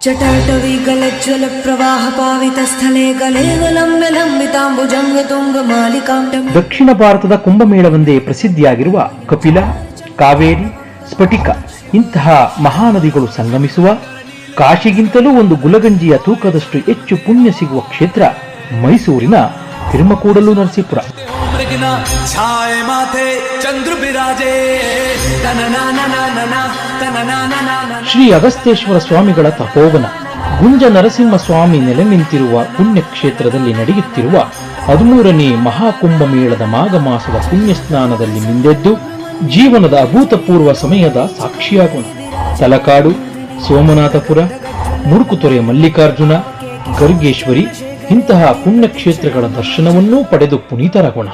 ಜಟಾಟವಿ ಗಲಜ್ವಲ ಪ್ರವಾಹ ಪಾವಿತ ಸ್ಥಳೇ ಗಲೇವಲಂಬ ಲಂಬಿತಾಂಬುಜಂಗ ತುಂಗ ಮಾಲಿಕಾಂಡಂ. ದಕ್ಷಿಣ ಭಾರತದ ಕುಂಭಮೇಳವೆಂದೇ ಪ್ರಸಿದ್ಧಿಯಾಗಿರುವ ಕಪಿಲ, ಕಾವೇರಿ, ಸ್ಫಟಿಕ ಇಂತಹ ಮಹಾನದಿಗಳು ಸಂಗಮಿಸುವ, ಕಾಶಿಗಿಂತಲೂ ಒಂದು ಗುಲಗಂಜಿಯ ತೂಕದಷ್ಟು ಹೆಚ್ಚು ಪುಣ್ಯ ಸಿಗುವ ಕ್ಷೇತ್ರ ಮೈಸೂರಿನ ತಿರುಮಕೂಡಲು ನರಸೀಪುರ. ಶ್ರೀ ಅಗಸ್ತೇಶ್ವರ ಸ್ವಾಮಿಗಳ ತಪೋವನ ಗುಂಜ ನರಸಿಂಹ ಸ್ವಾಮಿ ನೆಲೆ ನಿಂತಿರುವ ಪುಣ್ಯಕ್ಷೇತ್ರದಲ್ಲಿ ನಡೆಯುತ್ತಿರುವ 13ನೇ ಮಹಾಕುಂಭಮೇಳದ ಮಾಘ ಮಾಸದ ಪುಣ್ಯ ಸ್ನಾನದಲ್ಲಿ ಮಿಂದೆದ್ದು ಜೀವನದ ಅಭೂತಪೂರ್ವ ಸಮಯದ ಸಾಕ್ಷಿಯಾಗೋಣ. ತಲಕಾಡು, ಸೋಮನಾಥಪುರ, ಮುಡುಕುತೊರೆ ಮಲ್ಲಿಕಾರ್ಜುನ, ಗರ್ಗೇಶ್ವರಿ ಇಂತಹ ಪುಣ್ಯಕ್ಷೇತ್ರಗಳ ದರ್ಶನವನ್ನೂ ಪಡೆದು ಪುನೀತರಾಗೋಣ.